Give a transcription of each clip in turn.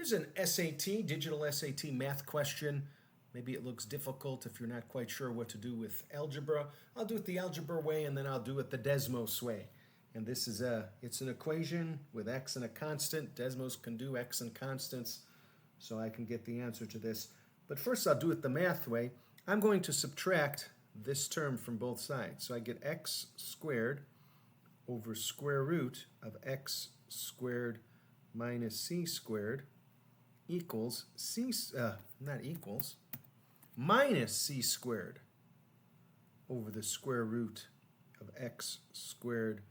Here's an SAT, digital SAT math question. Maybe it looks difficult if you're not quite sure what to do with algebra. I'll do it the algebra way, and then I'll do it the Desmos way. And this is it's an equation with x and a constant. Desmos can do x and constants, so I can get the answer to this. But first I'll do it the math way. I'm going to subtract this term from both sides. So I get x squared over square root of x squared minus c squared equals minus c squared over the square root of x squared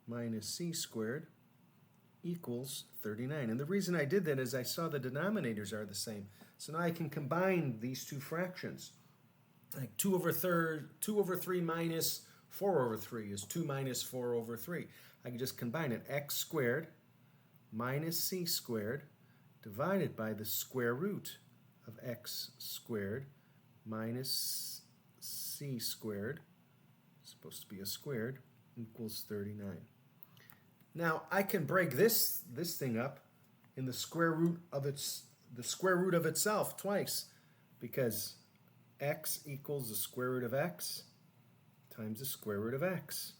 minus c squared equals 39. And the reason I did that is I saw the denominators are the same. So now I can combine these two fractions. Like 2 over 3 minus 4 over 3 is 2 minus 4 over 3. I can just combine it. X squared minus c squared divided by the square root of x squared minus c squared, it's supposed to be a squared, equals 39. Now I can break this thing up in the square root of itself twice, because x equals the square root of x times the square root of x.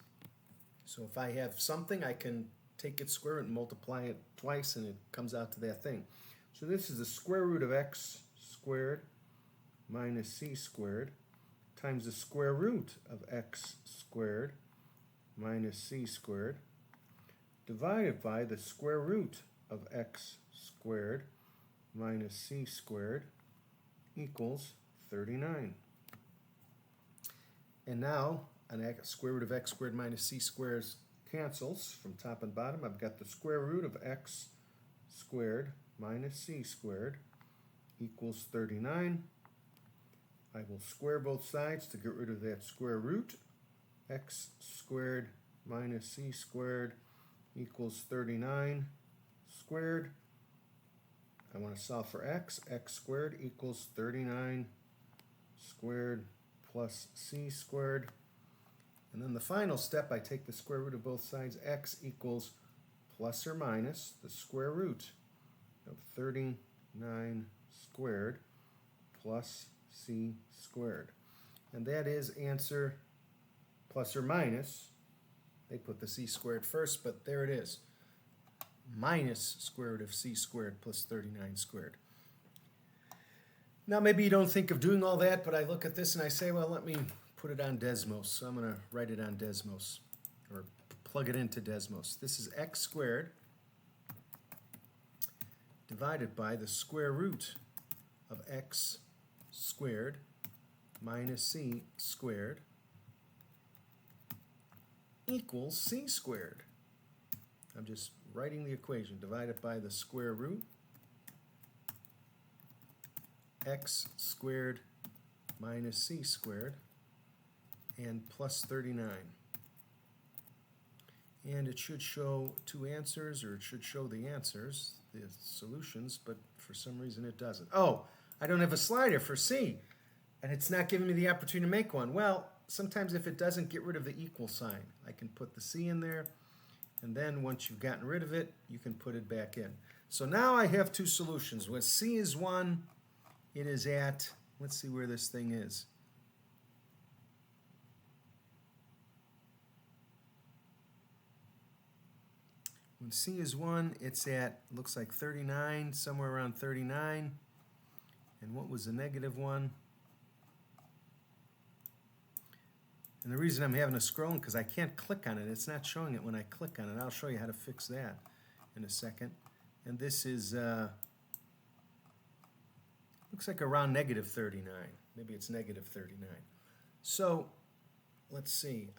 So if I have something, I can take its square root and multiply it twice, and it comes out to that thing. So this is the square root of x squared minus c squared times the square root of x squared minus c squared divided by the square root of x squared minus c squared equals 39. And now an square root of x squared minus c squared cancels from top and bottom. I've got the square root of x squared minus c squared equals 39. I will square both sides to get rid of that square root. X squared minus c squared equals 39 squared. I want to solve for x. X squared equals 39 squared plus c squared. And then the final step, I take the square root of both sides. X equals plus or minus the square root of 39 squared plus c squared. And that is answer plus or minus. They put the c squared first, but there it is. Minus square root of c squared plus 39 squared. Now maybe you don't think of doing all that, but I look at this and I say, well, let me put it on Desmos. So I'm going to write it on Desmos, or plug it into Desmos. This is x squared divided by the square root of x squared minus c squared equals c squared. I'm just writing the equation. Divided by the square root x squared minus c squared and plus 39. And it should show two answers, or it should show the answers, the solutions, but for some reason it doesn't. Oh, I don't have a slider for C, and it's not giving me the opportunity to make one. Well, sometimes if it doesn't, get rid of the equal sign. I can put the C in there, and then once you've gotten rid of it, you can put it back in. So now I have two solutions. When C is 1, it is at, let's see where this thing is. When C is 1, it's at, looks like 39, somewhere around 39. And what was the negative one? And the reason I'm having to scroll, because I can't click on it. It's not showing it when I click on it. I'll show you how to fix that in a second. And this is, looks like around negative 39. Maybe it's negative 39. So, let's see.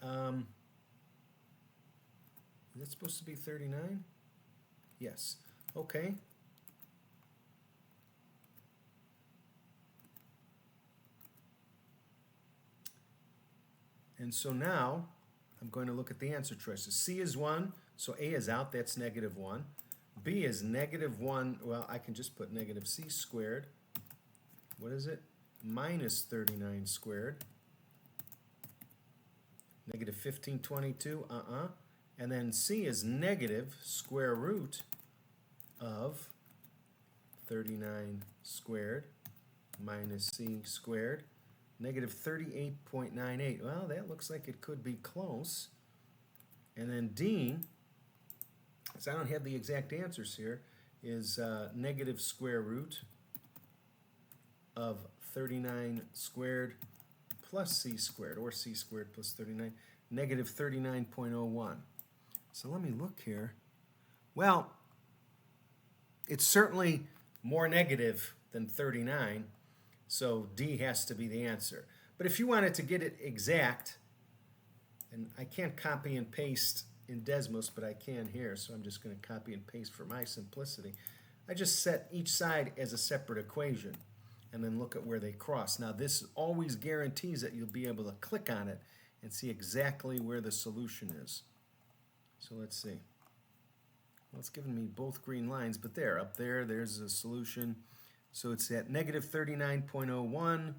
Is it supposed to be 39? Yes. Okay. And so now I'm going to look at the answer choices. C is 1, so A is out, that's negative 1. B is negative 1, well, I can just put negative c squared. What is it? Minus 39 squared. Negative 1522, And then C is negative square root of 39 squared minus c squared, negative 38.98. Well, that looks like it could be close. And then d, because I don't have the exact answers here, is negative square root of 39 squared plus c squared, or c squared plus 39, negative 39.01. So let me look here. Well, it's certainly more negative than 39, so D has to be the answer. But if you wanted to get it exact, and I can't copy and paste in Desmos, but I can here, so I'm just going to copy and paste for my simplicity. I just set each side as a separate equation and then look at where they cross. Now this always guarantees that you'll be able to click on it and see exactly where the solution is. So let's see. Well, it's giving me both green lines, but there, up there, there's a solution. So it's at negative 39.01,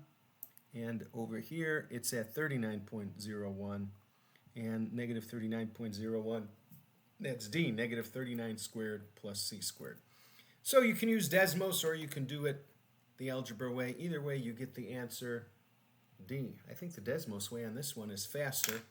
and over here it's at 39.01, and negative 39.01, that's D, negative 39 squared plus c squared. So you can use Desmos or you can do it the algebra way. Either way, you get the answer D. I think the Desmos way on this one is faster.